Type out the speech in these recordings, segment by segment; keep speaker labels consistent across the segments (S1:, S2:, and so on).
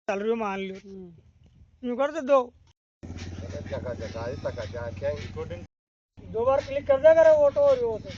S1: चल रही हो मान लियो यूं करते दो बार क्लिक कर दिया करे ऑटो हो रही हो तो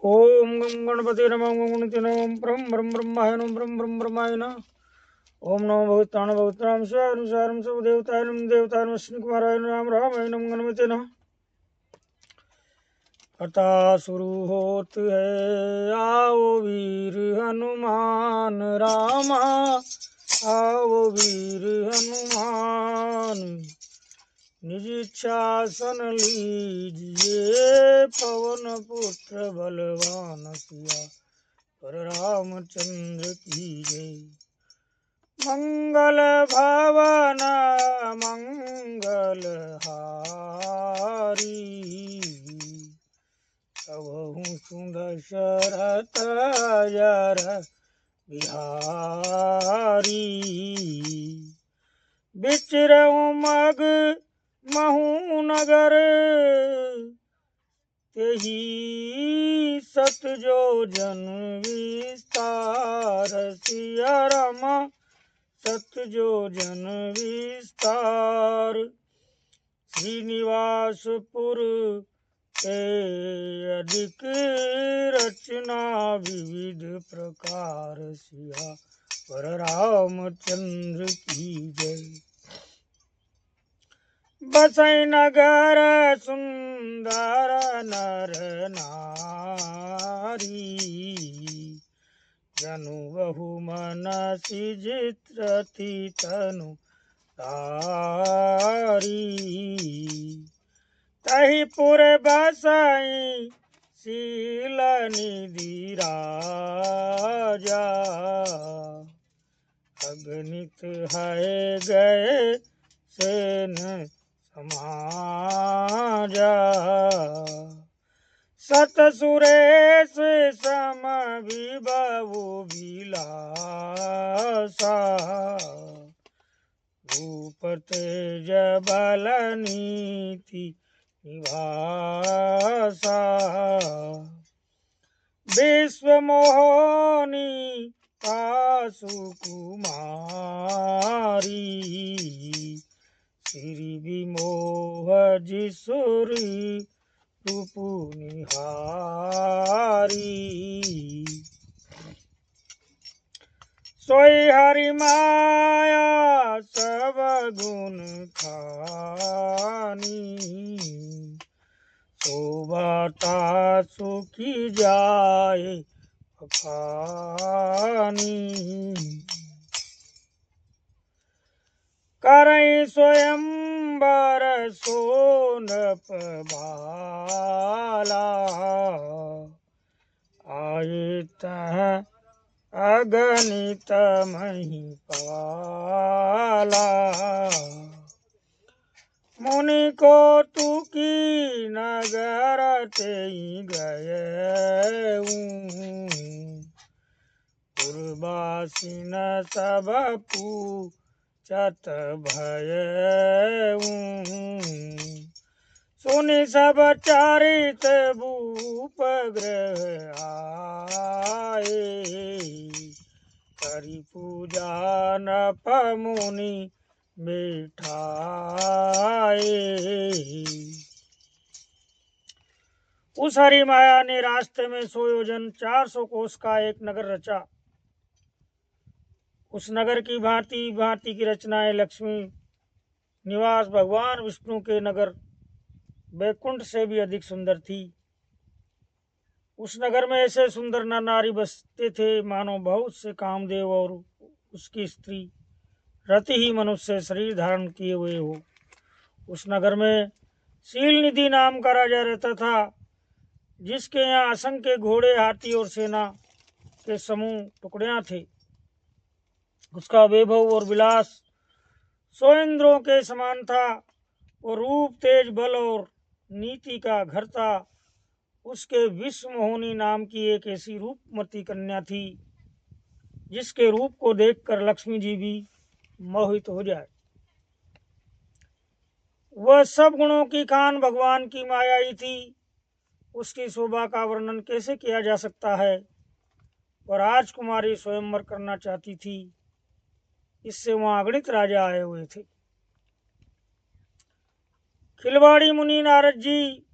S1: ओम गं गणपति नमः ओम गणपति नमः ओम ब्रह्म ब्रह्म ब्रह्माय नमः ब्रह्म ब्रह्म ब्रह्माय नमः ओम नमो भगवताण भगवताम स्वानुसारम सब देवताय नमः देवताय नमः विष्णु कुमाराय नमः राम रामाय नमः गणपति नमः कथा शुरू होती है आओ वीर हनुमान रामा आओ वीर हनुमान निज शासन लीजिए पवन पुत्र बलवान सिया पर रामचंद्र की जय मंगल भावना मंगल हारी सबहु सुंदर शरत जर बिहारी विचरऊ मग महू नगर तेही सत जो जन विस्तार सिया रामा सत जो जन विस्तार श्रीनिवासपुर के अधिक रचना विविध प्रकार सिया पर रामचंद्र की जय बसई नगर सुंदर नर नारी जनु बहु मन सिजित्रति तनु तारी तही पुर बसई शील निधि राजा अगणित है गए सेन समाजा सत सुरेश सम विभु विलासा रूप तेज बल नीति निवासा विश्व मोहनी पासु कुमारी श्री विमोह जिसुरी रूपु निहारी सोई हरि माया सब गुण खानी शोभता सुखी जाए अखानी करई स्वयंवर सोनप बाला आए तह अगणित महिपाला मुनि को तुकी नगर ते गए पूर्वासीन सब पूछत भय सुनि सब चारित भूप ग्रह आए करी पूजा नप मुनि बैठाए उस हरि माया ने रास्ते में 100 योजन 400 कोस का एक नगर रचा। उस नगर की भांति भांति की रचनाएं लक्ष्मी निवास भगवान विष्णु के नगर वैकुंठ से भी अधिक सुंदर थी। उस नगर में ऐसे सुंदर नर नारी बसते थे मानो बहुत से कामदेव और उसकी स्त्री रति ही मनुष्य शरीर धारण किए हुए हो। उस नगर में शील निधि नाम का राजा रहता था, जिसके यहाँ असंख्य घोड़े, हाथी और सेना के समूह टुकड़ियां थे। उसका वैभव और विलास सौ इंद्रों के समान था। वो रूप, तेज, बल और नीति का घर था। उसके विश्व मोहिनी नाम की एक ऐसी रूपमती कन्या थी, जिसके रूप को देखकर लक्ष्मी जी भी मोहित हो जाए। वह सब गुणों की खान भगवान की माया ही थी। उसकी शोभा का वर्णन कैसे किया जा सकता है। और राजकुमारी स्वयंवर करना चाहती थी। इससे वहां अगणित राजा आए हुए थे। खिलवाड़ी मुनि नारद जी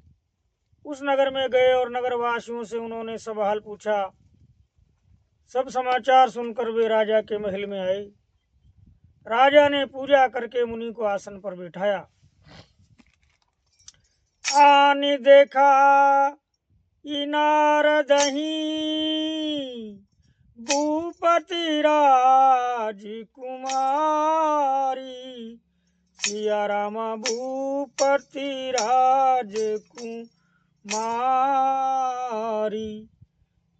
S1: उस नगर में गए और नगरवासियों से उन्होंने सब हाल पूछा। सब समाचार सुनकर वे राजा के महल में आए। राजा ने पूजा करके मुनि को आसन पर बिठाया। आनी देखा नारदही भूपति राजकुमारी, सिया राम भूपति राजकुमारी,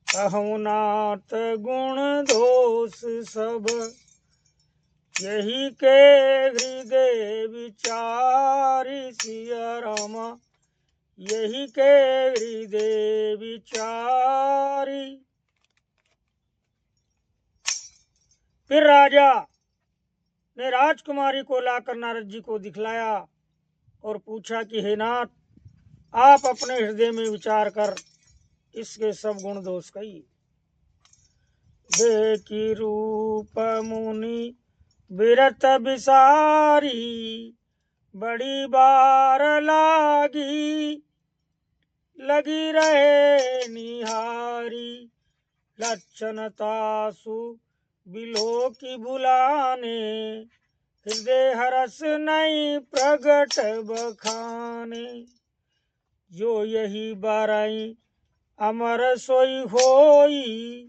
S1: कहु नाथ गुण दोष सब, यही के हृदय विचारी, सिया राम यही के हृदय विचारी। फिर राजा ने राजकुमारी को लाकर नारद जी को दिखलाया और पूछा कि हे नाथ, आप अपने हृदय में विचार कर इसके सब गुण दोष कहिए। देखी रूप मुनि विरत बिसारी, बड़ी बार लगी रहे निहारी, लक्षणतासु बिलो की बुलाने, हृदय हरस नहीं प्रगट बखाने, जो यही बाराई अमर सोई होई,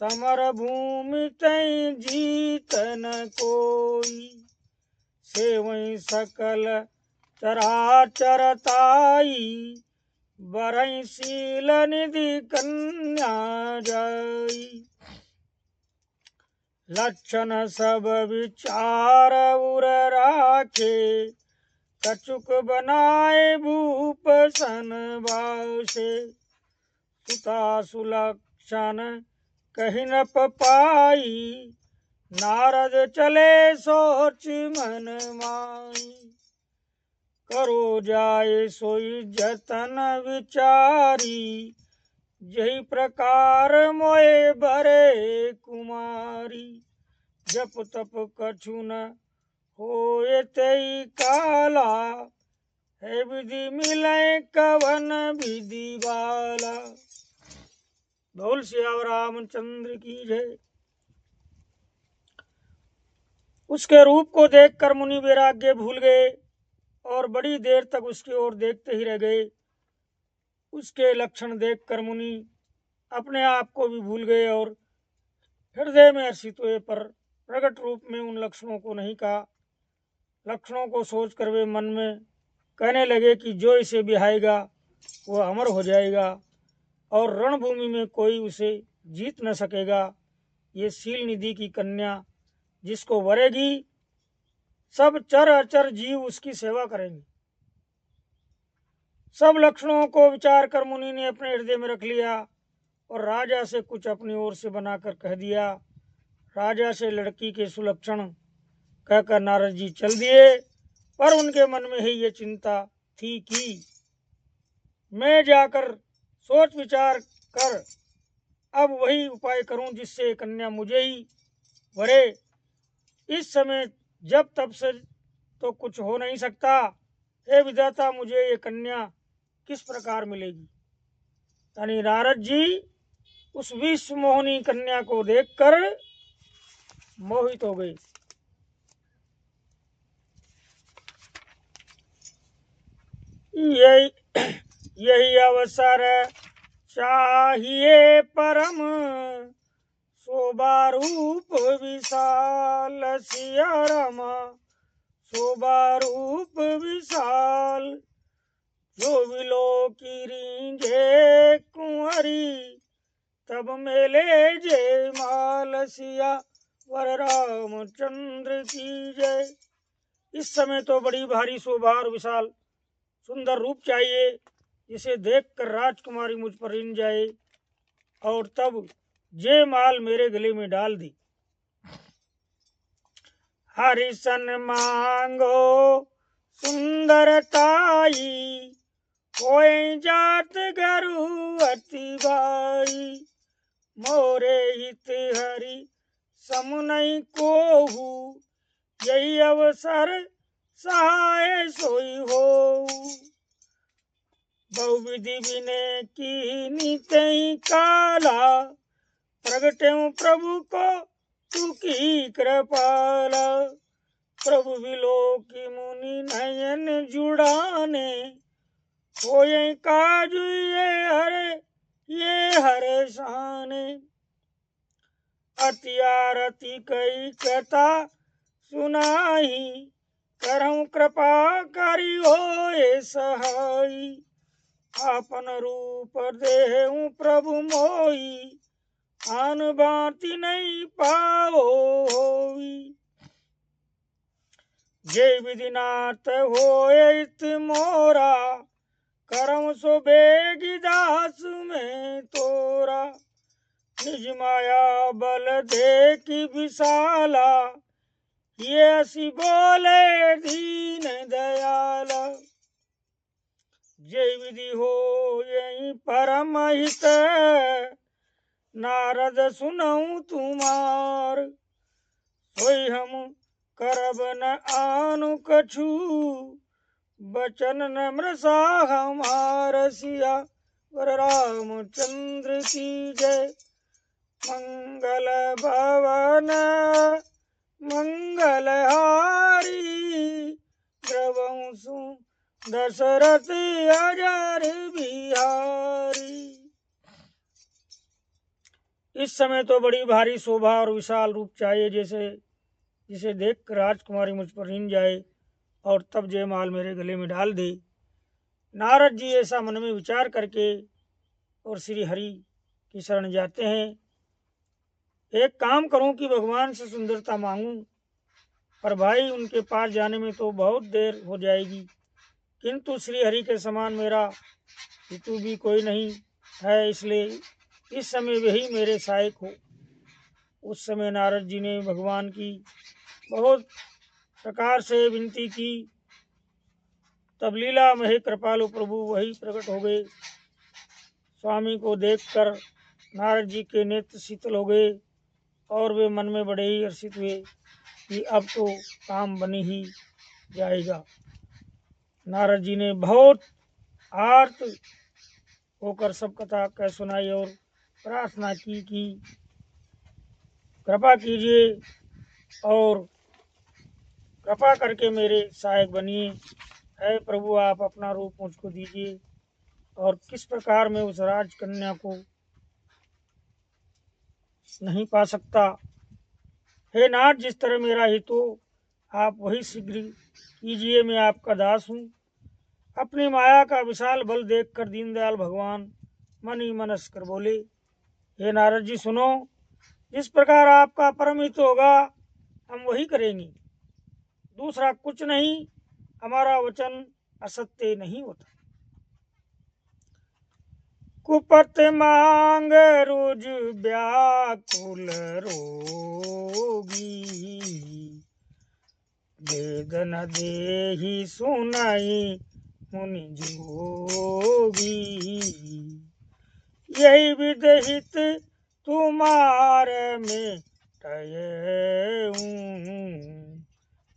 S1: समर भूमि तई जीत न कोई, सेवई सकल चराचर ताई, बरई शील निधि कन्या जाई, लक्षण सब विचार उर राखे, कछुक बनाए भूप सन बासे, सुता सुलक्षण कही न पाई, नारद चले सोच मन माई, करो जाए सोई जतन विचारी, यही प्रकार मोए भरे कुमारी, जप तप कछु न होए तेई काला, है विधि मिले कवन विधि वाला। बोल सिया रामचंद्र की जय। उसके रूप को देखकर मुनि वैराग्य भूल गए और बड़ी देर तक उसकी ओर देखते ही रह गए। उसके लक्षण देखकर मुनि अपने आप को भी भूल गए और हृदय में हर्षित हुए, पर प्रकट रूप में उन लक्षणों को नहीं कहा। लक्षणों को सोचकर वे मन में कहने लगे कि जो इसे बिहाएगा वह अमर हो जाएगा और रणभूमि में कोई उसे जीत न सकेगा। ये शील निधि की कन्या जिसको वरेगी, सब चर अचर जीव उसकी सेवा करेंगे। सब लक्षणों को विचार कर मुनि ने अपने हृदय में रख लिया और राजा से कुछ अपनी ओर से बनाकर कह दिया। राजा से लड़की के सुलक्षण कहकर नारद जी चल दिए, पर उनके मन में ही ये चिंता थी कि मैं जाकर सोच विचार कर अब वही उपाय करूं जिससे कन्या मुझे ही वरे। इस समय जब तब से तो कुछ हो नहीं सकता। हे विधाता, मुझे ये कन्या किस प्रकार मिलेगी। यानी नारद जी उस विश्व मोहिनी कन्या को देखकर मोहित हो गए। यही अवसर चाहिए परम शोभा रूप विशाल, सिया रामा शोभा रूप विशाल। जो विलो की रींझे कुंवरी, तब मेले जय माल, सिया वर रामचंद्र की जय। इस समय तो बड़ी भारी शोभा और विशाल सुंदर रूप चाहिए, जिसे देखकर राजकुमारी मुझ पर रिन जाए और तब जय माल मेरे गले में डाल दी। हरिसन मांगो सुंदरताई, कोई जात गरु अति भाई। मोरे हित हरि सम नहीं कोहू, यही अवसर सहाय सोई हो। बहुविधि विनय की नितई काला, प्रगट्यों प्रभु को तू की कृपाला। प्रभु विलो की मुनि नयन जुड़ाने, होय काज ये हरे शाने। अति आरती कई कथा सुनाई, करहूं कृपा करी होए सहाई। आपन रूप देहूं प्रभु मोई, आन बाती नहीं पाओ होई। जय विधिनाथ होए इत मोरा, करम सो बेगी दास में तोरा। निज माया बल दे की विशाला, ये असी बोले दीन दयाला। जय विधि हो यही परम हित, नारद सुनऊं तुमार। सोई हम करब न आनु कछु, बचन नम्र सा हमार। सिया वर रामचंद्र की जय। मंगल भवन मंगलहारी, द्रवंसु दशरथ अजर बिहारी। इस समय तो बड़ी भारी शोभा और विशाल रूप चाहिए, जिसे देख राजकुमारी मुझ पर रीन जाए और तब जयमाल मेरे गले में डाल दे। नारद जी ऐसा मन में विचार करके और श्री हरि की शरण जाते हैं। एक काम करूं कि भगवान से सुंदरता मांगूं, पर भाई उनके पास जाने में तो बहुत देर हो जाएगी, किंतु श्री हरि के समान मेरा हितु भी कोई नहीं है, इसलिए इस समय वही मेरे सहायक हो। उस समय नारद जी ने भगवान की बहुत प्रकार से विनती की, तब लीला में कृपालु प्रभु वही प्रकट हो गए। स्वामी को देखकर नारद जी के नेत्र शीतल हो गए और वे मन में बड़े ही हर्षित हुए कि अब तो काम बनी ही जाएगा। नारद जी ने बहुत आर्त होकर सब कथा कह सुनाई और प्रार्थना की कि कृपा कीजिए और कृपा करके मेरे सहायक बनिए। है प्रभु, आप अपना रूप मुझको दीजिए और किस प्रकार मैं उस राजकन्या को नहीं पा सकता। हे नाथ, जिस तरह मेरा हित हो आप वही शीघ्र कीजिए, मैं आपका दास हूँ। अपनी माया का विशाल बल देखकर दीनदयाल भगवान मन ही मन हंस कर बोले, हे नारद जी सुनो, जिस प्रकार आपका परम हित होगा हम वही करेंगे, दूसरा कुछ नहीं। हमारा वचन असत्य नहीं होता। कुपत मांग रुज व्याकुल रोगी, वेदन देहि सुनाई मुनि जोगी। यही विदहित तुम्हार में टयऊं,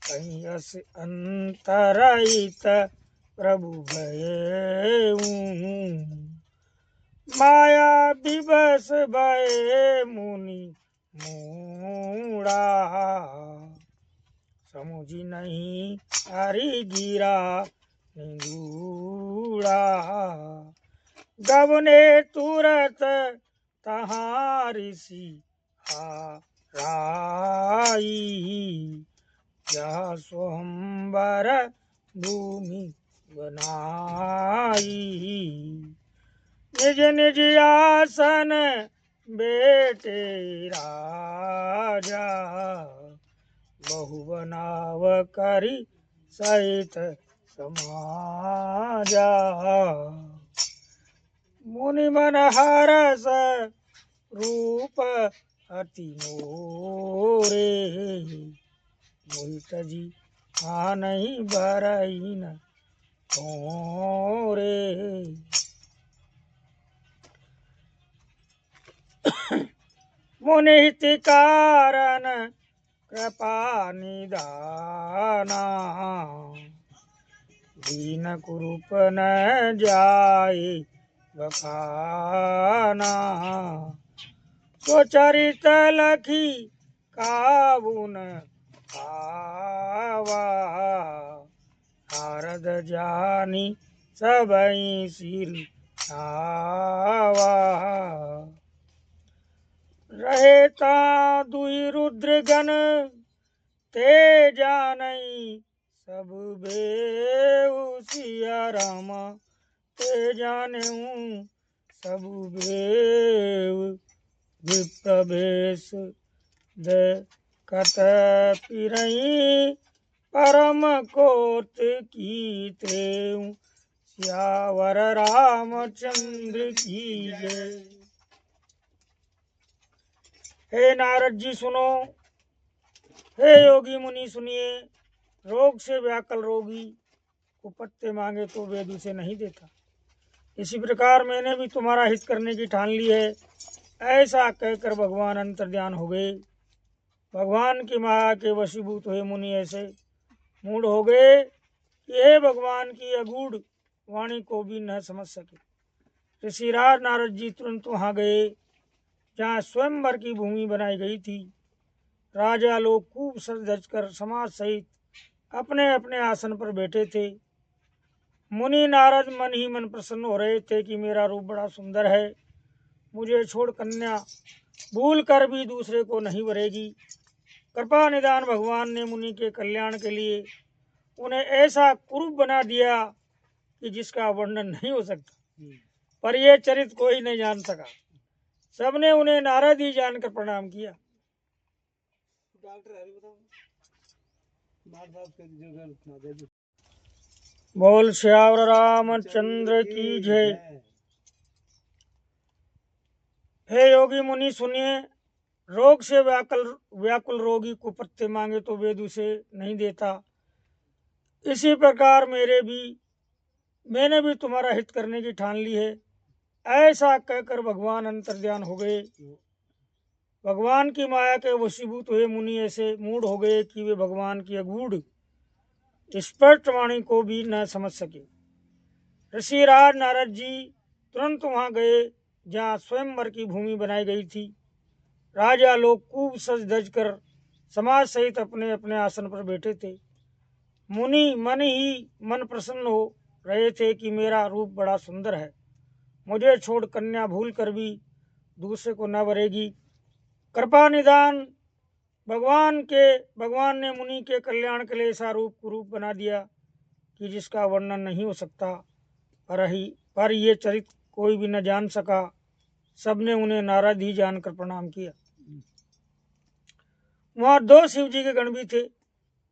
S1: कहीं अस अंतरहित प्रभु भयऊं। माया विवश भय मुनि मूढ़ा, समुझी नहीं हरि गिरा निगूढ़ा। गवने तुरत तहारी सी हाराई यह स्वयंवर भूमि बनाई निज निज आसन बेटे राजा बहु बनाव करी सहित समाजा मुनि मन हरस रूप अति मोरे मोहित जी नहीं बरई न रे मुनि हित कारण कृपा निदाना दीन कुरूप न जाए बखाना तो चरित लखी काबुन आवा नारद जानी सबई सिर आवा रहेता दुई रुद्रगण ते जानई सब बेउ सिया राम ते जाने सब बेउ विप्रवेश कत पिरई परम कोट की त्रेऊ सियावर रामचंद्र की जय। हे नारद जी सुनो, हे योगी मुनि सुनिए, रोग से व्याकुल रोगी को पत्ते मांगे तो वेद उसे नहीं देता। इसी प्रकार मैंने भी तुम्हारा हित करने की ठान ली है। ऐसा कहकर भगवान अंतर्ध्यान हो गए। भगवान की माया के वशीभूत हुए मुनि ऐसे मूढ़ हो गए कि हे भगवान की अगूढ़ वाणी को भी न समझ सके। ऋषिराज नारद जी तुरंत वहां गए जहाँ स्वयंवर की भूमि बनाई गई थी। राजा लोग खूब सज धज कर समाज सहित अपने अपने आसन पर बैठे थे। मुनि नारद मन ही मन प्रसन्न हो रहे थे कि मेरा रूप बड़ा सुंदर है, मुझे छोड़ कन्या भूल कर भी दूसरे को नहीं वरेगी। कृपा निदान भगवान ने मुनि के कल्याण के लिए उन्हें ऐसा कुरूप बना दिया कि जिसका वर्णन नहीं हो सकता, पर यह चरित्र कोई नहीं जान सका। सबने उन्हें नारद ही जानकर प्रणाम किया। बोल श्यावर रामचंद्र की जय। हे योगी मुनि सुनिए, रोग से व्याकुल रोगी को पत्ते मांगे तो वेद उसे नहीं देता। इसी प्रकार मैंने भी तुम्हारा हित करने की ठान ली है। ऐसा कहकर भगवान अंतर्ध्यान हो गए। भगवान की माया के वशीभूत हुए मुनि ऐसे मूढ़ हो गए कि वे भगवान की अगूढ़ स्पष्ट वाणी को भी न समझ सके। ऋषिराज नारद जी तुरंत वहां गए जहाँ स्वयंवर की भूमि बनाई गई थी। राजा लोग खूब सज धज कर समाज सहित अपने अपने आसन पर बैठे थे। मुनि मन ही मन प्रसन्न हो रहे थे कि मेरा रूप बड़ा सुंदर है, मुझे छोड़ कन्या भूल कर भी दूसरे को न वरेगी। कृपा निदान भगवान ने मुनि के कल्याण के लिए ऐसा रूप बना दिया कि जिसका वर्णन नहीं हो सकता, पर ये चरित्र कोई भी न जान सका। सबने उन्हें नारद ही जानकर प्रणाम किया। वहां 2 शिव जी के गण भी थे।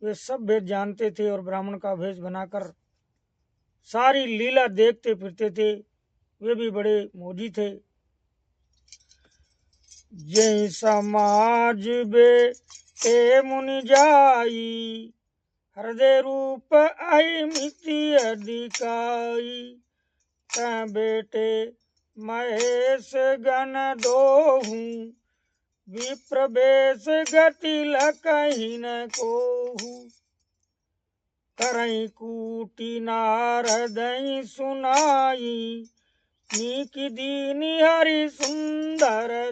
S1: वे सब भेद जानते थे और ब्राह्मण का भेष बनाकर सारी लीला देखते फिरते थे। वे भी बड़े मोजी थे। जय समाज बे ते मुनि जाई, हृदय रूप आई मिति अधिकाई। तह बेटे महेश गण दोहूं, विप्रवेश गति लकहि न कोहू। करई कूटी नारदई सुनाई, नीकी दीनी हरि सुंदरताई।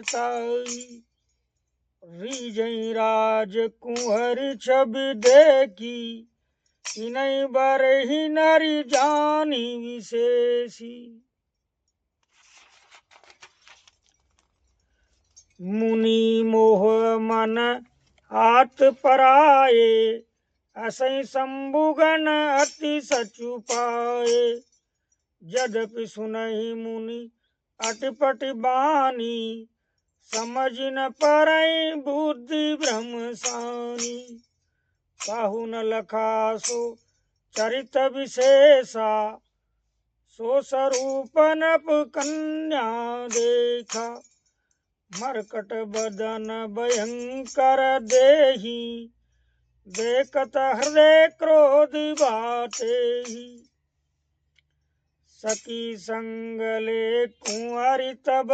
S1: रीजई राज कुंवर छवि देखी, इनई बरही नरी जानी विशेषी। मुनि मोह मन हाथ पराए, असई शंभुगन अति सचु पाए। यद्यपि सुनहि मुनि अटपट बानी, समझ न परई बुद्धि भ्रम सानी। काहू न लखा सो चरित विशेषा, सो स्वरूप नप कन्या देखा। मरकट बदन भयंकर देही, देखत हृदय क्रोध बाते ही। सखी संग ले कुंवरी तब,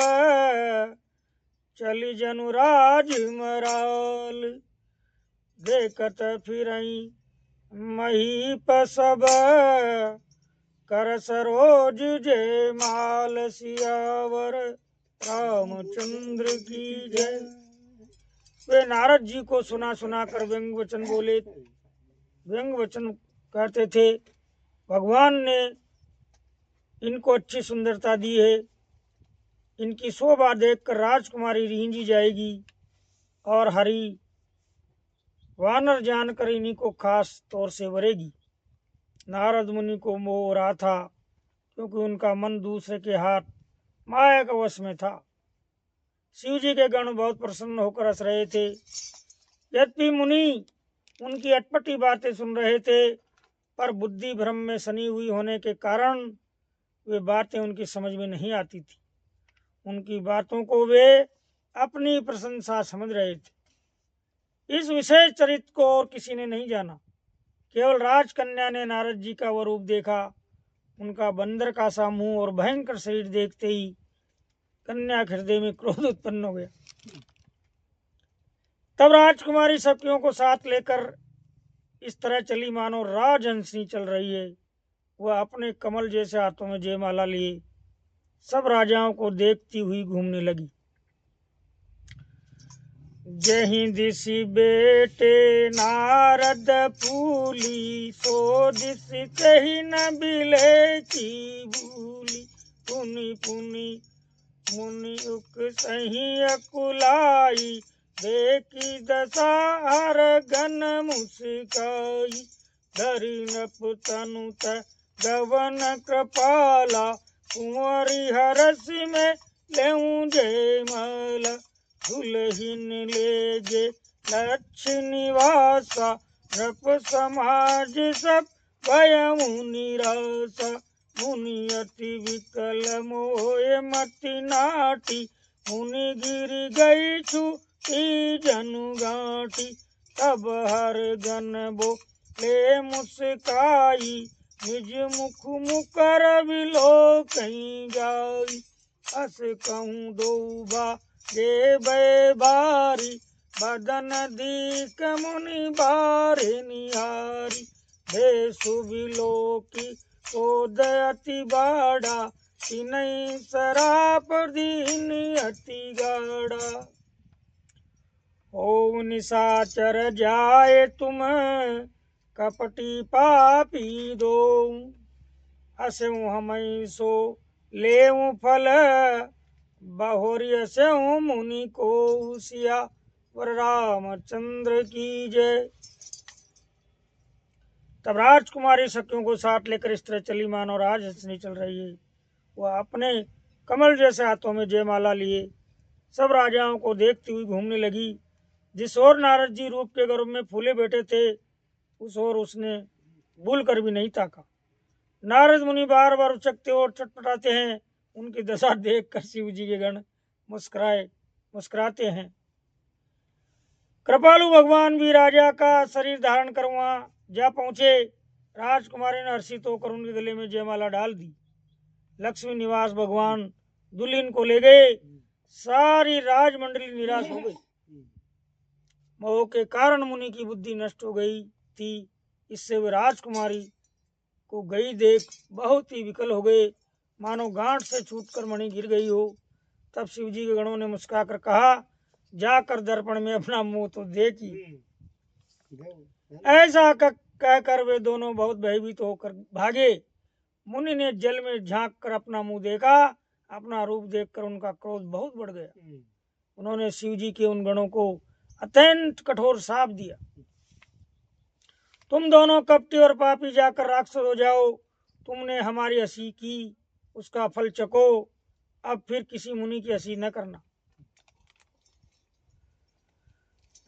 S1: चली जनुराज मराल। देखत फिरई महीप सब, कर सरोज जय माल। सियावर रामचंद्र की जय। वे नारद जी को सुना सुना कर व्यंग वचन बोले। व्यंग वचन कहते थे, भगवान ने इनको अच्छी सुंदरता दी है, इनकी शोभा देखकर राजकुमारी रींझी जाएगी, और हरि वानर जानकर इन्हीं को खास तौर से वरेगी। नारद मुनि को मोह हो रहा था, क्योंकि उनका मन दूसरे के हाथ माया के वश में था। शिव जी के गण बहुत प्रसन्न होकर हंस रहे थे। यद्यपि मुनि उनकी अटपटी बातें सुन रहे थे, पर बुद्धि भ्रम में सनी हुई होने के कारण वे बातें उनकी समझ में नहीं आती थी। उनकी बातों को वे अपनी प्रशंसा समझ रहे थे। इस विशेष चरित्र को और किसी ने नहीं जाना। केवल राजकन्या ने नारद जी का वह रूप देखा। उनका बंदर का सा मुंह और भयंकर शरीर देखते ही कन्या के हृदय में क्रोध उत्पन्न हो गया। तब राजकुमारी सखियों को साथ लेकर इस तरह चली मानो राजहंसनी चल रही है। वह अपने कमल जैसे हाथों में जयमाला लिए सब राजाओं को देखती हुई घूमने लगी। जहीं दिशि बेटे नारद फूली, सो दिस कही न बिले की भूली। पुनि पुनि मुनि उक सही अकुलाई, देखी दशा हर गन मुस्काई। धरि नप तनु गवन कृपाला, कुंवरी हरस में लेऊं जयमाला। दुल्हिन ले जे लक्ष्य निवासा, नृप समाज सब भयउ निराशा। मुनि अति विकल मोह मति नाटी, मुनि गिर गई छूटी जनु गांठी। तब हर गन बोले मुस्काई, निज मुख मुकर विलोकहीं जाई। अस कहूँ दो बागे भय भारी, बदन दीक मुनि बारे निहारी। देसु विलोकी क्रोध अति बाड़ा, तिनहि सराप दीन अति गाढ़ा। ओम निशाचर जाए तुम, कपटी पापी दो। असहु हमई सो लेऊं फल, बहुरी असहु मुनि को। सियावर रामचंद्र की जय। तब राजकुमारी सखियों को साथ लेकर इस तरह चली मानो राजहंसनी चल रही है। वह अपने कमल जैसे हाथों में जयमाला लिए सब राजाओं को देखती हुई घूमने लगी। जिस ओर नारद जी रूप के गर्भ में फूले बैठे थे, उस ओर उसने भूल कर भी नहीं ताका। नारद मुनि बार बार उचकते और चटपटाते हैं। उनकी दशा देख कर शिव जी के गण मुस्कुराते हैं। कृपालु भगवान भी राजा का शरीर धारण कर वहां जा पहुंचे। राजकुमारी ने हर्षित होकर उनके गले में जयमाला डाल दी। लक्ष्मी निवास भगवान दुल्हन को ले गए। सारी राजमंडली निराश हो गई। मोह के कारण मुनि की बुद्धि नष्ट हो गई थी। इससे वे राजकुमारी को गई देख बहुत ही विकल हो गए, मानो गांठ से छूटकर मणि गिर गई हो। तब शिव जी के गणों ने मुस्कुराकर कहा, जाकर दर्पण में अपना मुंह तो देखी। ऐसा कहकर वे दोनों बहुत भयभीत होकर भागे। मुनि ने जल में झांक कर अपना मुंह देखा। अपना रूप देखकर उनका क्रोध बहुत बढ़ गया। उन्होंने शिव जी के उन गणों को अत्यंत कठोर शाप दिया। तुम दोनों कपटी और पापी जाकर राक्षस हो जाओ। तुमने हमारी हंसी की, उसका फल चको। अब फिर किसी मुनि की हंसी न करना।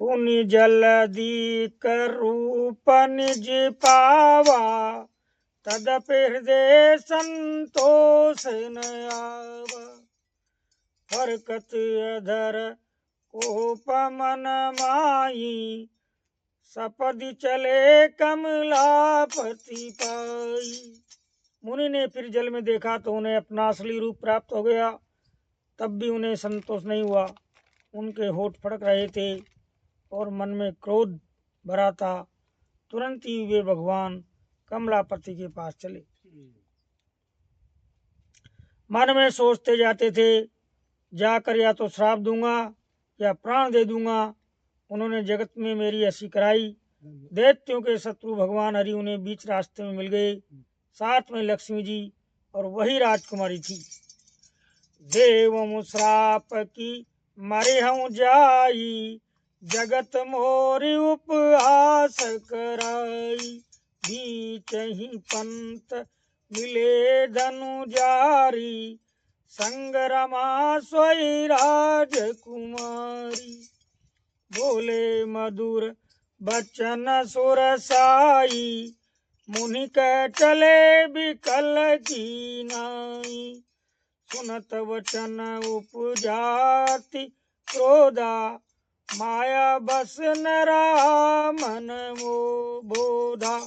S1: पुनि जलदी कर रूप निज पावा, तदपि हृदय संतोष न आवा। फरकत अधर कोप मन माई, सपदि चले कमलापति पाई। मुनि ने फिर जल में देखा तो उन्हें अपना असली रूप प्राप्त हो गया। तब भी उन्हें संतोष नहीं हुआ। उनके होठ फड़क रहे थे और मन में क्रोध भरा था। तुरंत ही वे भगवान कमलापति के पास चले। मन में सोचते जाते थे, जाकर या तो श्राप दूंगा या प्राण दे दूंगा। उन्होंने जगत में मेरी हंसी कराई। दैत्यों के शत्रु भगवान हरि उन्हें बीच रास्ते में मिल गए। साथ में लक्ष्मी जी और वही राजकुमारी थी। देव श्राप की मरे हूँ जाई, जगत मोरी उपहास कराई। बीच ही पंत मिले धनु जारी, संग रमा सोई राजकुमारी। बोले मधुर बचन सुरसाई, मुनि कह चले बिकल की नाई। सुनत वचन उपजाति क्रोधा, माया बस न रहा मन वो बोधा।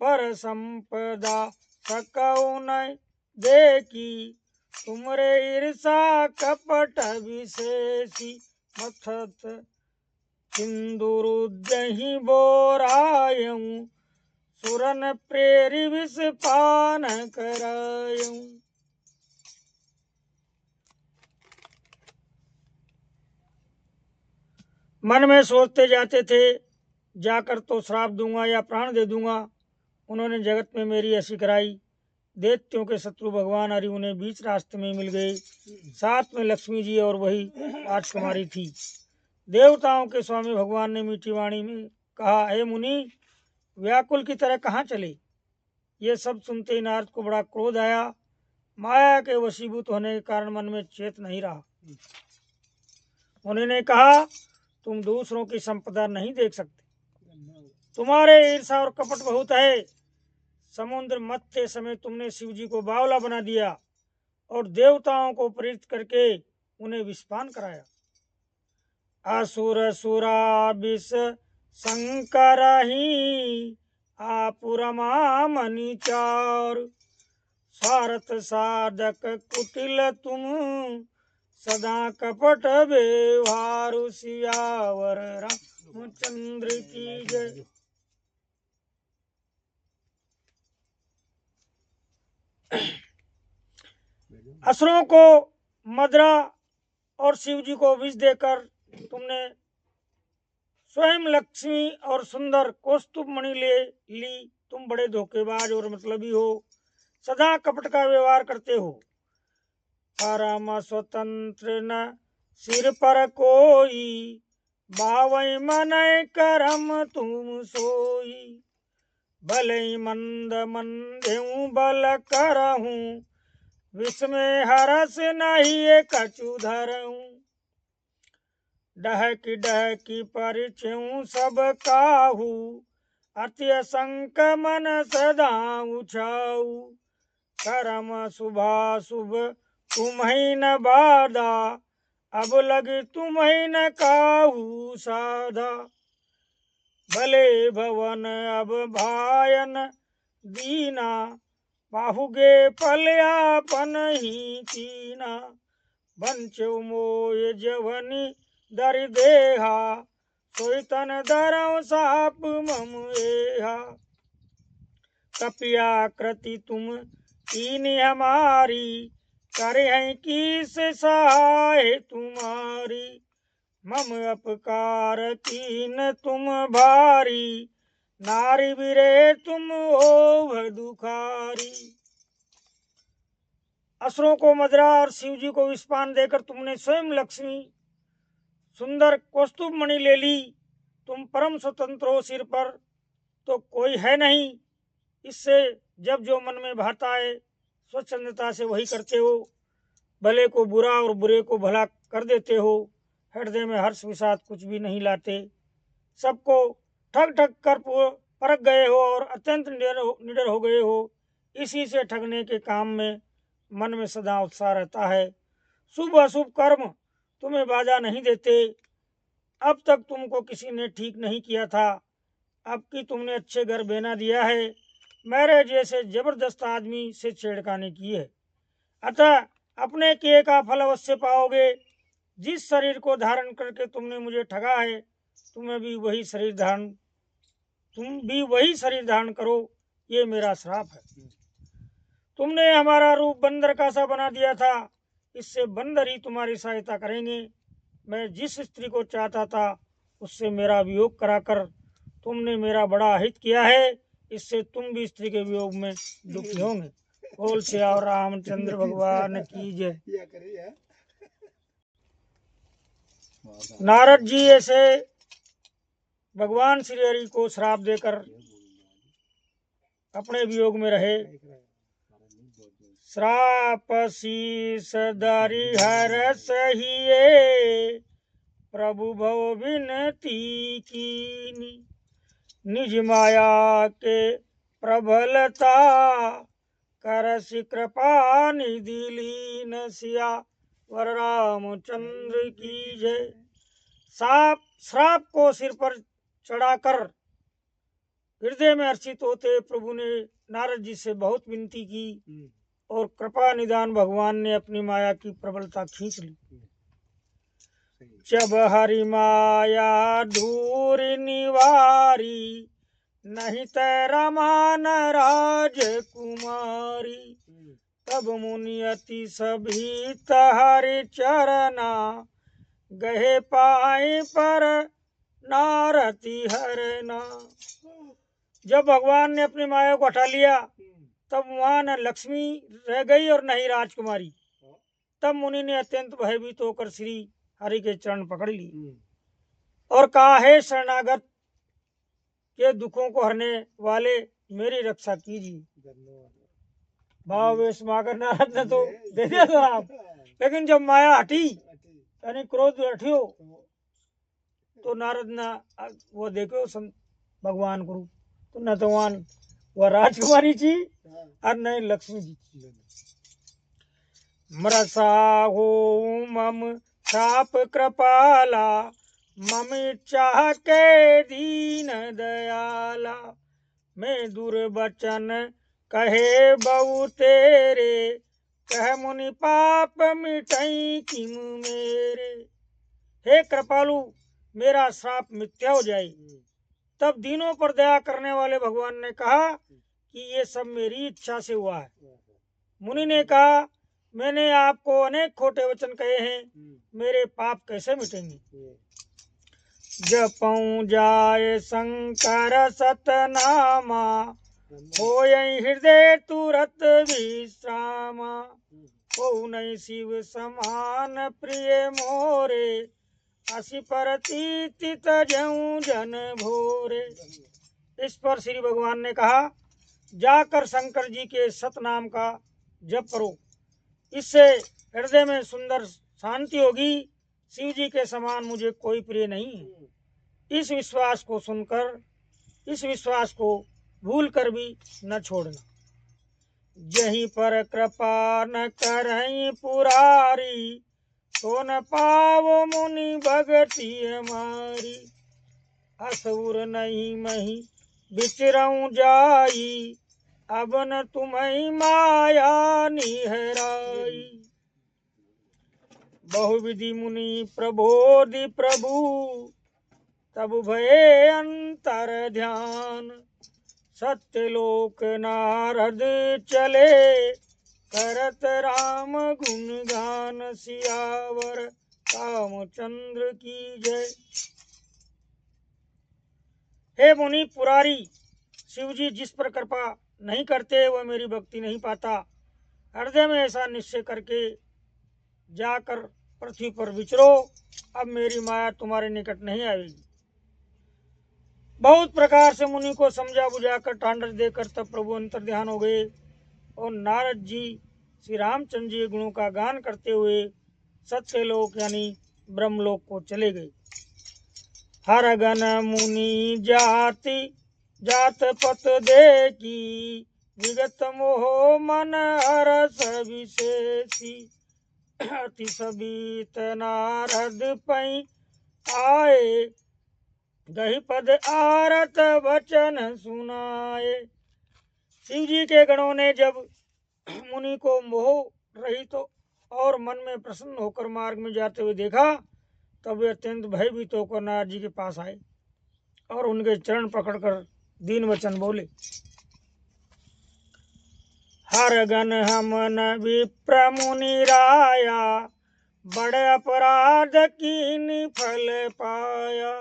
S1: पर संपदा सकौ न देखी, तुमरे ईर्षा कपट विशेषी। मथत सिंदूरुदहि बोरायऊं, सुरन प्रेरी विष पान करायऊं। मन में सोचते जाते थे, जाकर तो श्राप दूंगा या प्राण दे दूंगा। उन्होंने जगत में मेरी हंसी कराई। दैत्यों के शत्रु भगवान हरि उन्हें बीच रास्ते में मिल गए। साथ में लक्ष्मी जी और वही राजकुमारी थी। देवताओं के स्वामी भगवान ने मीठी वाणी में कहा, हे मुनि, व्याकुल की तरह कहाँ चले? ये सब सुनते ही नारद को बड़ा क्रोध आया। माया के वशीभूत होने के कारण मन में चेत नहीं रहा। उन्होंने कहा, तुम दूसरों की संपदा नहीं देख सकते। तुम्हारे ईर्षा और कपट बहुत है। समुद्र मथते समय तुमने शिव जी को बावला बना दिया और देवताओं को प्रेरित करके उन्हें विषपान कराया। असुर सुरा विष शंकर ही, आपुरमा मणि चार। स्वार्थ साधक कुटिल तुम, सदा कपट व्यवहार। सियावर रामचंद्र की जय। असुरों को मदरा और शिव जी को विष देकर तुमने स्वयं लक्ष्मी और सुंदर कौस्तुभ मणि ले ली। तुम बड़े धोखेबाज और मतलबी हो, सदा कपट का व्यवहार करते हो। परम स्वतंत्र न सिर पर कोई, बावै मन करम तुम सोई। भले मंद मंदेऊ बल करहूं, विष में हरस नहीं कछु धरऊं। डहकी डहकी परिचयूं सब काहू, अति असंक मन सदा उछाऊ। करम शुभाशुभ तुम्हि न बाधा, अब लग तुम्हि न काहू साधा। भले भवन अब भायन दीना, बाहुगे पल्यापन ही कीना। बंचो मोय जवनी दर देहा, सोई तन दरौ साप मम एहा। कपिया कृति तुम कीनी हमारी, करे हैं किस सहाय तुम्हारी। मम अपकार कीन तुम भारी, नारी बिरे तुम हो दुखारी। असुरों को मदरा और शिव जी को विषपान देकर तुमने स्वयं लक्ष्मी सुंदर कौस्तुभ मणि ले ली, तुम परम स्वतंत्र हो, सिर पर तो कोई है नहीं। इससे जब जो मन में भाता है स्वच्छंदता से वही करते हो, भले को बुरा और बुरे को भला कर देते हो, हृदय में हर्ष विषाद कुछ भी नहीं लाते, सबको ठग ठग कर परख गए हो और अत्यंत निडर हो गए हो। इसी से ठगने के काम में मन में सदा उत्साह रहता है। शुभ अशुभ कर्म तुम्हें बाधा नहीं देते। अब तक तुमको किसी ने ठीक नहीं किया था, अब कि तुमने अच्छे घर बना दिया है, मेरे जैसे जबरदस्त आदमी से छेड़खानी की है, अतः अपने किए का फल अवश्य पाओगे। जिस शरीर को धारण करके तुमने मुझे ठगा है, तुम भी वही शरीर धारण करो, ये मेरा श्राप है। तुमने हमारा रूप बंदर का सा बना दिया था, इससे बंदर ही तुम्हारी सहायता करेंगे। मैं जिस स्त्री को चाहता था उससे मेरा वियोग कराकर तुमने मेरा बड़ा हित किया है, इससे तुम भी स्त्री के वियोग में दुखी होंगे। बोल श्री रामचंद्र भगवान की जय। नारद जी ऐसे भगवान श्री हरि को श्राप देकर अपने वियोग में रहे। श्राप शीस दारी हर सहिए, प्रभु भव विनती कीनी, निज माया के प्रबलता, करस कृपा निधि लीन, सिया वर रामचंद्र की जय। श्राप को सिर पर चढ़ाकर हृदय में हर्षित होते प्रभु ने नारद जी से बहुत विनती की और कृपा निदान भगवान ने अपनी माया की प्रबलता खींच ली। जब हरि माया धूर निवारी, नहीं तेरा मान राजकुमारी, तब मुनि अति सभी तहारे चरना, गहे पाए पर नारती हरना। जब भगवान ने अपनी माया को हटा लिया, तब वहां न लक्ष्मी रह गई और न ही राजकुमारी। तब मुनि ने अत्यंत भयभीत होकर श्री हरि के चरण पकड़ ली और कहा, हे शरणागत के दुखों को हरने वाले, मेरी रक्षा कीजिए। भाव वेश मागर नारद ने तो दे दिया श्राप, लेकिन जब माया हटी यानी क्रोध हटियो, तो नारद ने वो देखो भगवान को, तो न तो वह राजकुमारी जी और न लक्ष्मी जी। मरसा हो मम साप कृपाला, मम चाह के दीन दयाला, मैं दुर्वचन कहे बहु तेरे, कह मुनि पाप मिटाई किम मेरे। हे कृपालु, मेरा श्राप मिथ्या हो जाए। तब दीनों पर दया करने वाले भगवान ने कहा कि ये सब मेरी इच्छा से हुआ है। मुनि ने कहा, मैंने आपको अनेक खोटे वचन कहे हैं, मेरे पाप कैसे मिटेंगे। जपऊं जाए शंकर सतनामा, होय हृदय तुरत विश्रामा, हो नहीं शिव समान प्रिय मोरे, असी परतीति तजऊं जन भोरे। इस पर श्री भगवान ने कहा, जाकर शंकर जी के सतनाम का जप करो, इससे हृदय में सुंदर शांति होगी। शिव जी के समान मुझे कोई प्रिय नहीं है। इस विश्वास को सुनकर, इस विश्वास को भूल कर भी न छोड़ना। जहीं पर कृपा न करहीं पुरारी, तो न पावो मुनि भगति हमारी, असुर नहीं मही विचरऊं जाई, अब न तुम्हें माया निहराई। बहुविधि मुनि प्रबोधि प्रभु, तब भये अंतर ध्यान, सत्यलोक नारद चले, करत राम गुण गान, सियावर रामचंद्र की जय। हे मुनि पुरारी, शिवजी जिस पर कृपा नहीं करते वह मेरी भक्ति नहीं पाता। हृदय में ऐसा निश्चय करके जाकर पृथ्वी पर विचरो, अब मेरी माया तुम्हारे निकट नहीं आएगी। बहुत प्रकार से मुनि को समझा बुझाकर ढांढस देकर तब प्रभु अंतर्ध्यान हो गए और नारद जी श्री रामचंद्र जी गुणों का गान करते हुए सत्यलोक यानी ब्रह्मलोक को चले गए। हर गण मुनि जाति जात पत देखी, विगत मोह मन हरस विशेषी। अति सबीत नारद पै आए, दही पद आरत वचन सुनाए। शिव जी के गणों ने जब मुनि को मोह रहित तो और मन में प्रसन्न होकर मार्ग में जाते हुए देखा, तब वे अत्यंत भयभीत होकर नारद जी के पास आए और उनके चरण पकड़कर दीन वचन बोले। हर गण हमन विप्र मुनि राया, बड़े अपराध कीन फल पाया।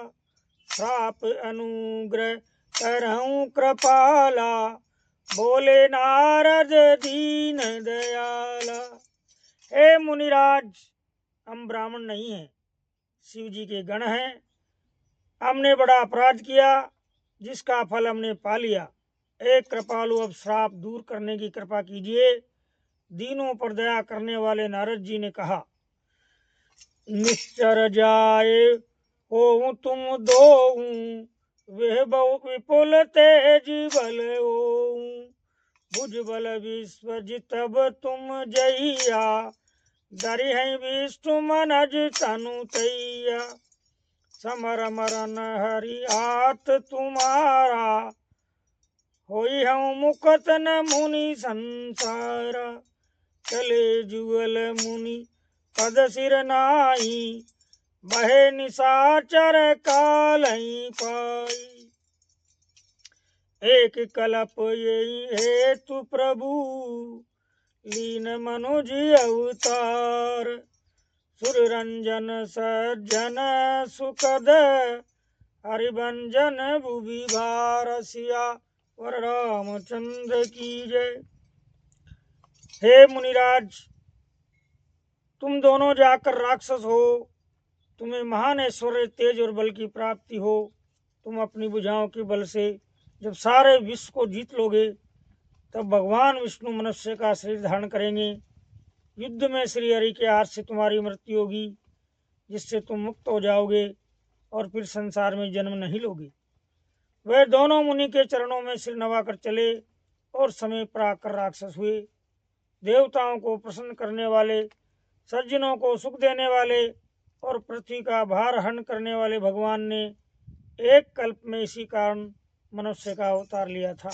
S1: श्राप अनुग्रह करहूं कृपाला, बोले नारद दीन दयाला। हे मुनिराज, हम ब्राह्मण नहीं हैं, शिव जी के गण हैं। हमने बड़ा अपराध किया जिसका फल हमने पा लिया। एक कृपालु, अब श्राप दूर करने की कृपा कीजिए। दीनों पर दया करने वाले नारद जी ने कहा, निश्चर जाए हो तुम दो, वह बहु विपुल तेज बल हो। भुज बल विश्वजित तुम जइया, दरि है विष्णु मनज तनु तैया। समर मरन हरि हाथ तुम्हारा, होई हूँ मुकत न मुनि संसारा। चले जुगल मुनि पद सिर नाई, बहे निशाचर काल ही पाई। एक कल्प यही हेतु प्रभु, लीन मनुज अवतार। सुर रंजन सज्जन सुखद, हरिभंजन भुवि भार। सिया वर रामचंद्र की जय। हे मुनिराज, तुम दोनों जाकर राक्षस हो, तुम्हें महान ऐश्वर्य तेज और बल की प्राप्ति हो। तुम अपनी भुजाओं के बल से जब सारे विश्व को जीत लोगे, तब भगवान विष्णु मनुष्य का शरीर धारण करेंगे। युद्ध में श्री हरि के हाथ से तुम्हारी मृत्यु होगी, जिससे तुम मुक्त हो जाओगे और फिर संसार में जन्म नहीं लोगे। वे दोनों मुनि के चरणों में सिर नवाकर चले और समय पर आकर राक्षस हुए। देवताओं को प्रसन्न करने वाले, सज्जनों को सुख देने वाले और पृथ्वी का भार हरण करने वाले भगवान ने एक कल्प में इसी कारण मनुष्य का अवतार लिया था।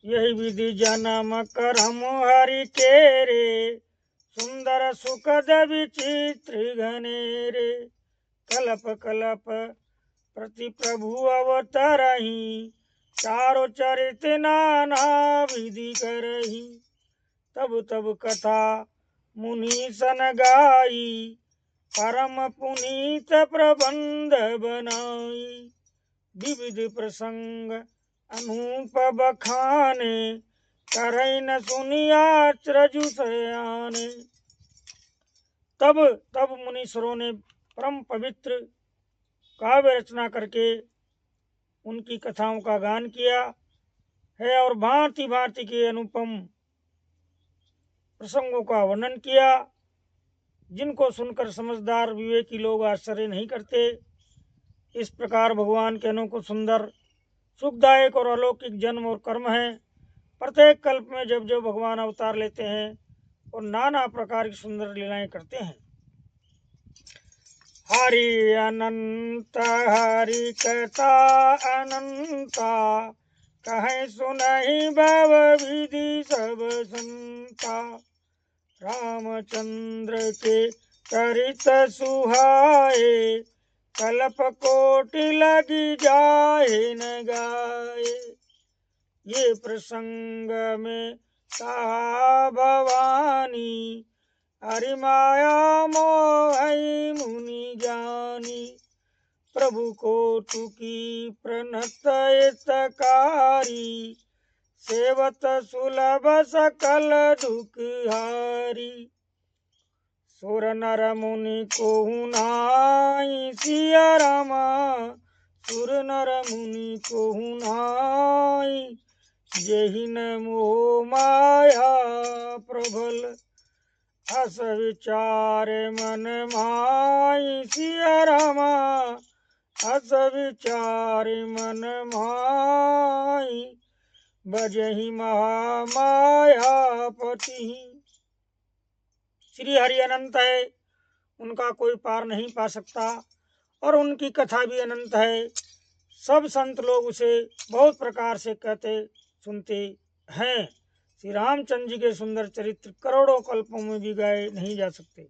S1: यही विधि जन्म करम हरि के रे, सुंदर सुखद विचित्र घनेरे। कल्प कल्प प्रति प्रभु अवतरहि, चारों चरित नाना विधि करहि। तब तब कथा मुनि सन गाई, परम पुनीत प्रबंध बनाई। विविध प्रसंग अनूप बखाने, करई न सुनिया रजु सयाने। तब मुनीश्वरों ने परम पवित्र काव्य रचना करके उनकी कथाओं का गान किया है और भांति भांति के अनुपम प्रसंगों का वर्णन किया, जिनको सुनकर समझदार विवेकी लोग आश्चर्य नहीं करते। इस प्रकार भगवान के अनोखो सुंदर सुखदायक और अलौकिक जन्म और कर्म है। प्रत्येक कल्प में जब जब भगवान अवतार लेते हैं और नाना प्रकार की सुंदर लीलाएं करते हैं। हरि अनंत हरि कथा अनंता, कहे सुनहि भव विधि सब संता। रामचंद्र के चरित सुहाए, कल्प कोटि लगी जाए न गाए। ये प्रसंग में कहा भवानी, हरि माया मोहि मुनि ज्ञानी। प्रभु को टुकी प्रणत कारी, सेवत सुलभ सकल दुखहारी। सुर नर मुनि कोहु नाई सिया रामा, सुर नर मुनि कोहु नाई, जेहि न मोह माया प्रबल, अस विचार मन माई सिया रामा, अस विचार मन माई, बजहि महामायापति। श्री हरि अनंत है, उनका कोई पार नहीं पा सकता, और उनकी कथा भी अनंत है। सब संत लोग उसे बहुत प्रकार से कहते सुनते हैं। श्री रामचंद्र जी के सुंदर चरित्र करोड़ों कल्पों में भी गाए नहीं जा सकते।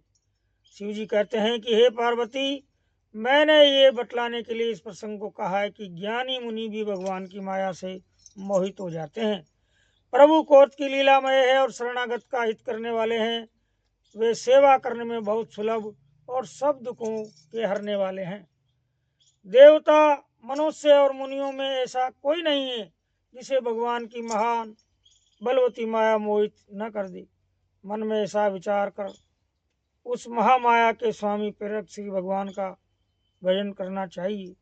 S1: शिव जी कहते हैं कि हे पार्वती, मैंने ये बतलाने के लिए इस प्रसंग को कहा है कि ज्ञानी मुनि भी भगवान की माया से मोहित हो जाते हैं। प्रभु कोर्ट की लीलामय है और शरणागत का हित करने वाले हैं। वे सेवा करने में बहुत सुलभ और सब दुखों के हरने वाले हैं। देवता, मनुष्य और मुनियों में ऐसा कोई नहीं है जिसे भगवान की महान बलवती माया मोहित न कर दे। मन में ऐसा विचार कर उस महामाया के स्वामी प्रेरक श्री भगवान का भजन करना चाहिए।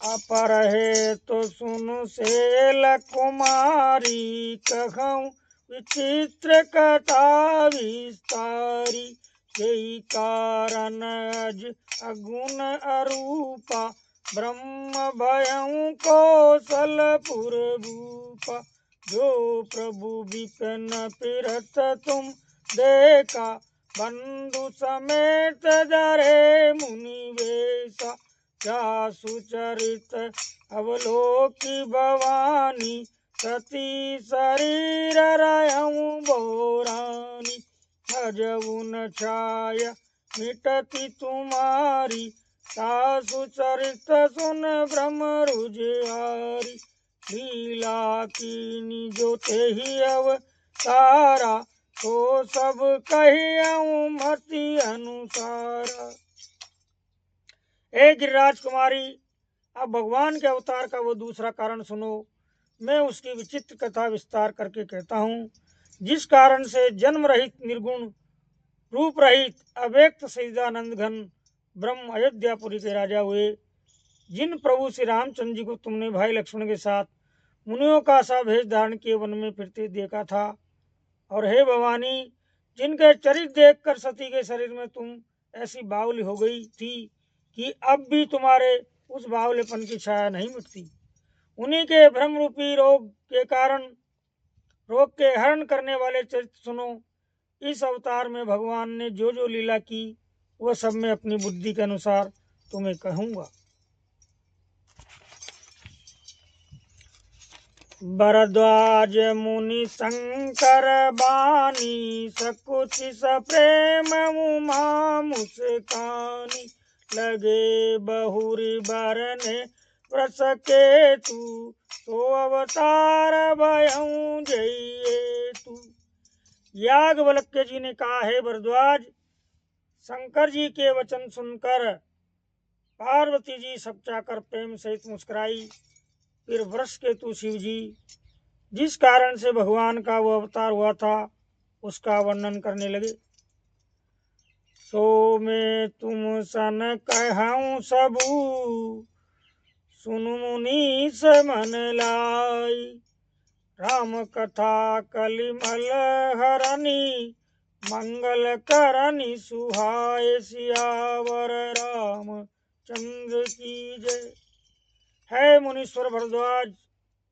S1: अपर है तो सुनु सेल कुमारी, कहूँ विचित्र कथा विस्तारी, यही कारण अज अगुण अरूपा, ब्रह्म भयं कौशलपुर भूपा, जो प्रभु विपिन फिरत तुम देखा, बंधु समेत धरे मुनि वेशा, क्या सुचरित अवलोकी भवानी, सती शरीर रयऊँ बोरानी, अजउन छाया मिटती तुम्हारी, सासु चरित सुन ब्रह्म रुझारी, लीला कीनी जो तेहि अवतारा, तो सब कहियऊँ मति अनुसारा। हे गिरिराज कुमारी, अब भगवान के अवतार का वो दूसरा कारण सुनो। मैं उसकी विचित्र कथा विस्तार करके कहता हूँ। जिस कारण से जन्म रहित, निर्गुण, रूप रहित, अव्यक्त सच्चिदानंद घन ब्रह्म अयोध्यापुरी के राजा हुए, जिन प्रभु श्री रामचंद्र जी को तुमने भाई लक्ष्मण के साथ मुनियों का सा भेष धारण किए वन में फिरते देखा था, और हे भवानी, जिनके चरित्र देखकर सती के शरीर में तुम ऐसी बावली हो गई थी कि अब भी तुम्हारे उस बावलेपन की छाया नहीं मिटती। उन्हीं के भ्रम रूपी रोग के कारण रोग के हरण करने वाले चरित्र सुनो। इस अवतार में भगवान ने जो जो लीला की वह सब मैं अपनी बुद्धि के अनुसार तुम्हें कहूँगा। भरद्वाज मुनि शंकर बानी, सकुचि सप्रेम उमा मुस्कानी, लगे बहुरी बरने व्रस केतु, तो अवतार भयऊँ जइए तू। याज्ञवल्क्य जी ने कहा, है भरद्वाज, शंकर जी के वचन सुनकर पार्वती जी सपचाकर प्रेम सहित मुस्कुराई। फिर वृष केतु शिव जी, जिस कारण से भगवान का वो अवतार हुआ था, उसका वर्णन करने लगे। सो मैं तुम सन कहूँ सबू, सुनु मुनीस मन लाई, राम कथा कलिमल हरनी, मंगल करनी सुहाय, सियावर राम चंद्र की जय। है मुनीश्वर भरद्वाज,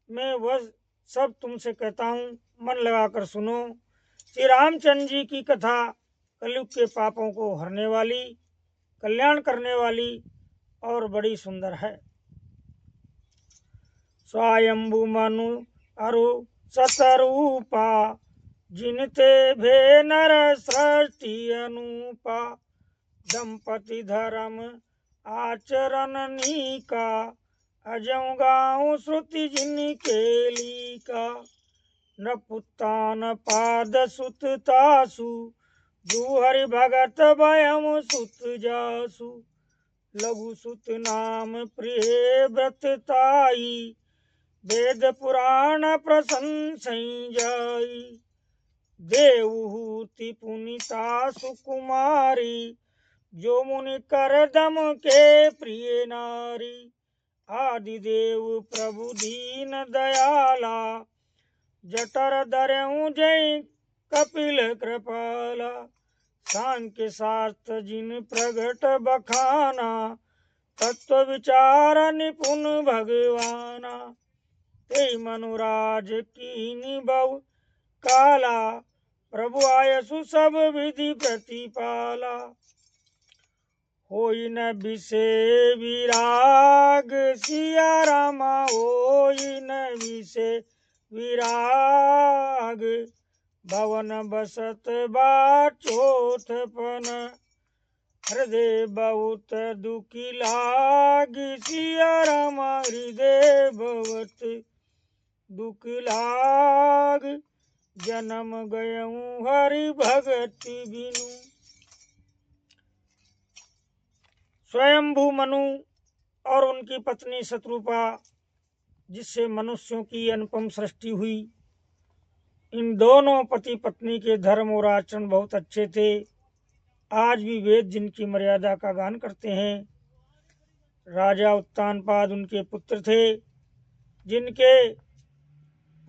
S1: मैं वह सब तुमसे कहता हूँ, मन लगाकर सुनो। श्री रामचंद्र जी की कथा कलयुग के पापों को हरने वाली, कल्याण करने वाली और बड़ी सुंदर है। स्वयंभु मनु अरु सतरूपा, जिनते भे नर सृष्टि अनूपा, दंपति धर्म आचरण नीका, अजऊ गाँव श्रुति जिनके लीका, न पुत्तान पाद सुत तासु, दुहरि भगत भयम सुत जासु, लघु सुत नाम प्रिय व्रत ताई, वेद पुराण प्रशंसई जाई। देवहूति पुनिता सुकुमारी, जो मुनि कर दम के प्रिय नारी। आदिदेव प्रभु दीन दयाला, जटर धरऊं जय कपिल कृपाला। सांख्य शास्त्र जिन प्रगट बखाना, तत्व विचार निपुण भगवाना। ते मनुराज कीनी बहु काला, प्रभु आयसु सब विधि प्रतिपाला। होई न विषय विराग सिया रामा, होई न विषय विराग। भवन बसत बाचोथपन, हृदय बहुत दुखी लाग। सिया रामा हृदय बहुत दुख लाग। जन्म गयऊं हरि भगति बिनु। स्वयंभू मनु और उनकी पत्नी शत्रुपा, जिससे मनुष्यों की अनुपम सृष्टि हुई, इन दोनों पति पत्नी के धर्म और आचरण बहुत अच्छे थे। आज भी वेद जिनकी मर्यादा का गान करते हैं। राजा उत्तानपाद उनके पुत्र थे, जिनके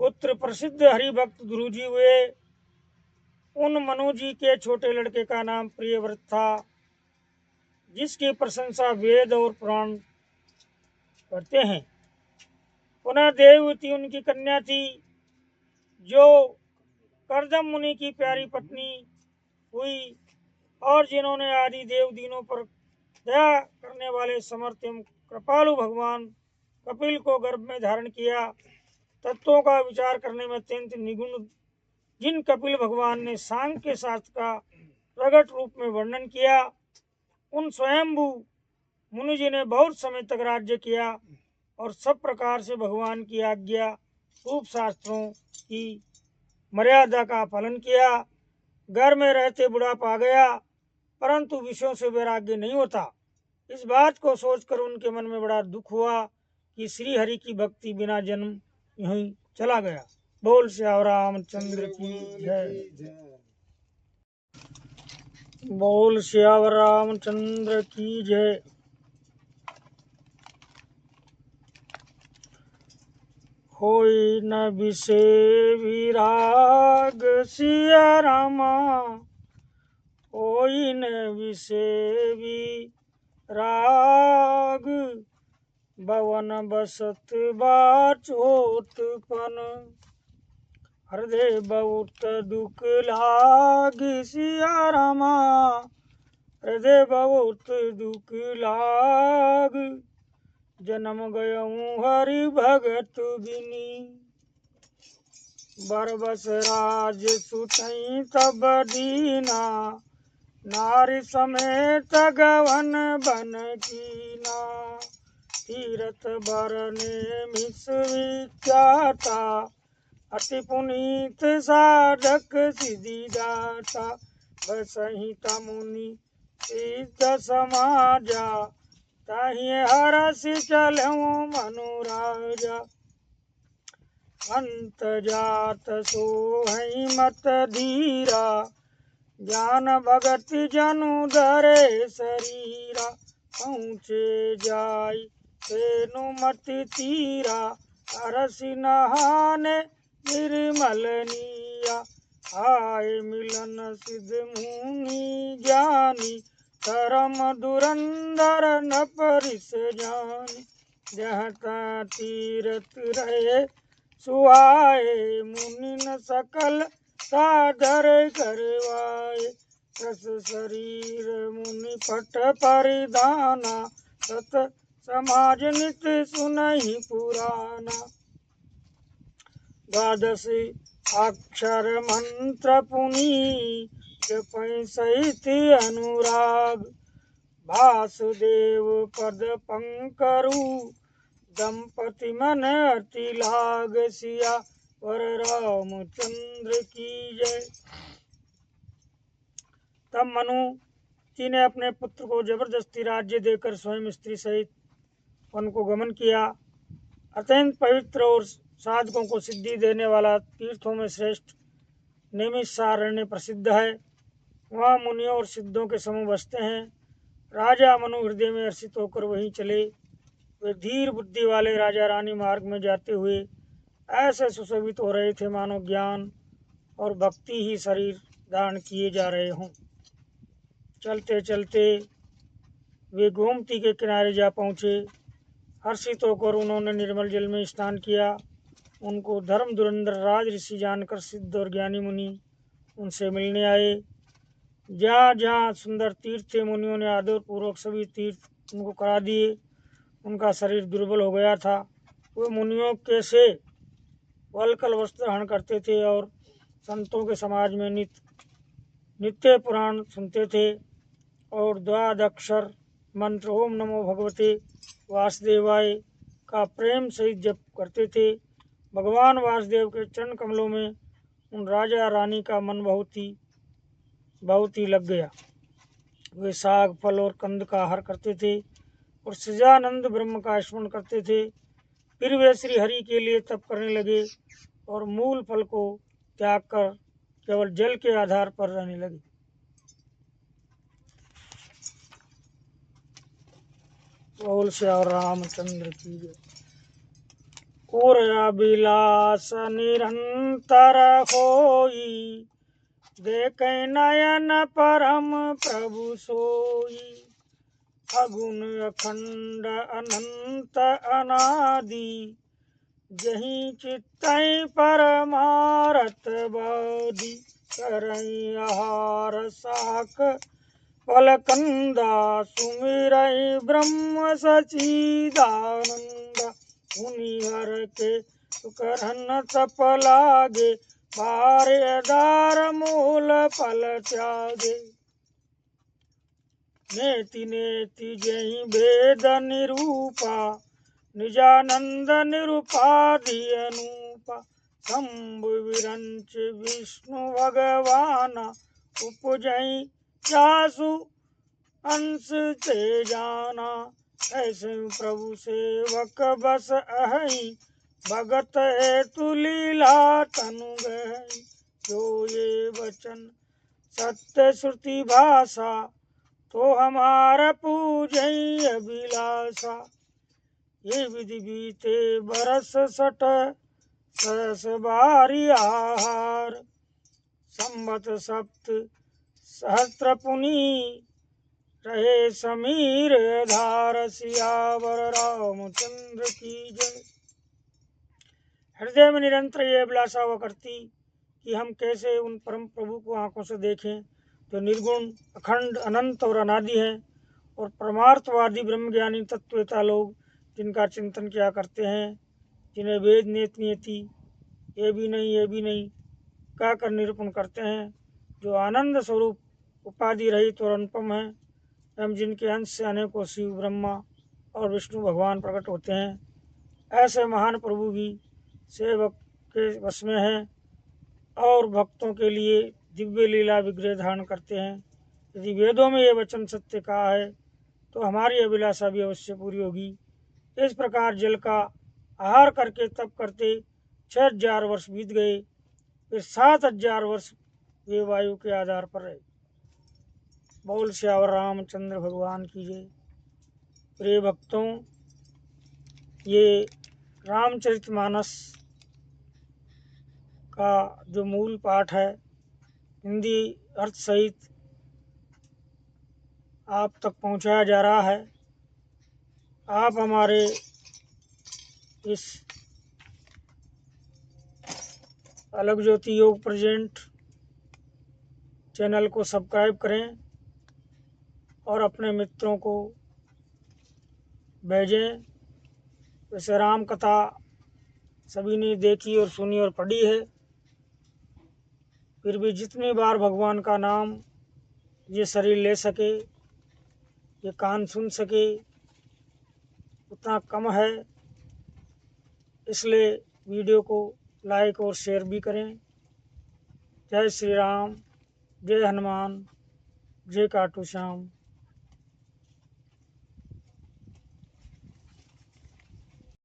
S1: पुत्र प्रसिद्ध हरिभक्त गुरुजी हुए। उन मनु जी के छोटे लड़के का नाम प्रियव्रत था, जिसकी प्रशंसा वेद और पुराण करते हैं। पुनः देववती उनकी कन्या थी, जो करदम मुनि की प्यारी पत्नी हुई, और जिन्होंने आदि देव दीनों पर दया करने वाले समर्थ एवं कृपालु भगवान कपिल को गर्भ में धारण किया। तत्वों का विचार करने में अत्यंत निगुण जिन कपिल भगवान ने सांख्य शास्त्र का प्रगट रूप में वर्णन किया, उन स्वयंभू मुनि जी ने बहुत समय तक राज्य किया और सब प्रकार से भगवान की आज्ञा रूप शास्त्रों की मर्यादा का पालन किया। घर में रहते बुढ़ापा आ गया, परंतु विषयों से वैराग्य नहीं होता। इस बात को सोचकर उनके मन में बड़ा दुख हुआ कि श्री हरि की भक्ति बिना जन्म यूं चला गया। बोल श्याम रामचंद्र की जय। बोल श्याम रामचंद्र की जय। होई न विषय विराग सिया रामा, होई न विषय विराग। भवन बसत बाचोतपन, हृदय बहुत दुख लाग। सिया रामा हृदय बहुत दुख लाग। जन्म गयऊं हरि भगत बिनी। बरबस राज सुतई तब दीना, नारी समेत गवन बन कीना। तीरथ बरने मिस विख्याता, अति पुनीत साधक सिद्धि दाता। बसहिता मुनि सिद्ध समाजा, ताहि हरस चलऊं मनुराजा। अंत जात सोहई मत धीरा, ज्ञान भगति जनु धरे शरीरा। पहुँचे जाय तेनु मति तीरा, हरसि नहाने निर्मल नीरा। आए मिलन सिद्ध मुनि ज्ञानी, धर्म धुरंधर न परिस जानी। जहाँ तीरथ रहे सुहाए, मुनि न सकल सादर करवाए। रस शरीर मुनि पट परिधाना, सत समाज नित सुनहि पुराना। द्वादश अक्षर मंत्र पुनि, जपै सहित अनुराग। वासुदेव पद पंकरु, दंपति मन अति लाग। सिया वर रामचंद्र की जय। तब मनु जी ने अपने पुत्र को जबरदस्ती राज्य देकर स्वयं स्त्री सहित वन को गमन किया। अत्यंत पवित्र और साधकों को सिद्धि देने वाला तीर्थों में श्रेष्ठ नैमिषारण्य प्रसिद्ध है। वहाँ मुनियों और सिद्धों के समूह बसते हैं। राजा मनु हृदय में हर्षित होकर वहीं चले। वे धीर बुद्धि वाले राजा रानी मार्ग में जाते हुए ऐसे सुशोभित हो रहे थे मानो ज्ञान और भक्ति ही शरीर धारण किए जा रहे हों। चलते चलते वे गोमती के किनारे जा पहुँचे। हर्षित होकर उन्होंने निर्मल जल में स्नान किया। उनको धर्म धुरंधर राज ऋषि जानकर सिद्ध और ज्ञानी मुनि उनसे मिलने आए। जहाँ जहाँ सुंदर तीर्थ थे, मुनियों ने आदर पूर्वक सभी तीर्थ उनको करा दिए। उनका शरीर दुर्बल हो गया था। वे मुनियों के से वल्कल वस्त्र धारण करते थे और संतों के समाज में नित्य पुराण सुनते थे और द्वादक्षर मंत्र ओम नमो भगवते वासुदेवाय का प्रेम सहित जप करते थे। भगवान वासुदेव के चरण कमलों में उन राजा रानी का मन बहुत ही लग गया। वे साग फल और कंद का आहार करते थे और सजानंद ब्रह्म का स्मरण करते थे। फिर वे श्री हरि के लिए तप करने लगे और मूल फल को त्याग कर केवल जल के आधार पर रहने लगे। बोल श्री रामचंद्र की जय। और अभिलाष निरंतर होई, देखे नयन परम प्रभु सोई। अगुण अखंड अनंत अनादि, जहीं चित्तै परमारथ बाधी। करई आहार साक फलकंदा, सुमिरई ब्रह्म सचिदानंदा। मुनिवर के सुकरन तप लागे, बारेदार मूल फल त्यागे। नेति नेति जहीं भेद निरूपा, निजानंद निरुपाधि अनूपा। शंभु विरंच विष्णु भगवान, उपजई जासु अंश ते जाना। ऐसे प्रभु सेवक बस अहि, भगत हेतु लीला तनु गई। जो ये वचन सत्य श्रुति भाषा, तो हमारा पूजई अभिलाषा। ये विधि बीते बरस 60 सहस बारी आहार। संवत सप्त सहस्त्र पुनि, रहे समीर धार। सियावर रामचंद्र की जय। हृदय में निरंतर ये अभिलाषा हुआ करती कि हम कैसे उन परम प्रभु को आंखों से देखें जो निर्गुण अखंड अनंत और अनादि हैं और परमार्थवादी ब्रह्मज्ञानी तत्ववेता लोग जिनका चिंतन किया करते हैं, जिन्हें वेद नेति नेति ये भी नहीं कहकर निरूपण करते हैं, जो आनंद स्वरूप उपाधि रहित और अनुपम है, एवं जिनके अंश से अनेकों शिव ब्रह्मा और विष्णु भगवान प्रकट होते हैं। ऐसे महान प्रभु भी सेवक के वश में हैं और भक्तों के लिए दिव्य लीला विग्रह धारण करते हैं। यदि वेदों में ये वचन सत्य कहा है तो हमारी अभिलाषा भी अवश्य पूरी होगी। इस प्रकार जल का आहार करके तप करते 6000 वर्ष बीत गए। फिर 7000 वर्ष वे वायु के आधार पर रहे। बोल श्यावर रामचंद्र भगवान की जय। प्रिय भक्तों, ये रामचरितमानस का जो मूल पाठ है, हिंदी अर्थ सहित आप तक पहुंचाया जा रहा है। आप हमारे इस अलग ज्योति योग प्रेजेंट चैनल को सब्सक्राइब करें और अपने मित्रों को भेजें। वैसे राम कथा सभी ने देखी और सुनी और पढ़ी है, फिर भी जितनी बार भगवान का नाम ये शरीर ले सके, ये कान सुन सके, उतना कम है। इसलिए वीडियो को लाइक और शेयर भी करें। जय श्री राम, जय हनुमान, जय खाटू श्याम।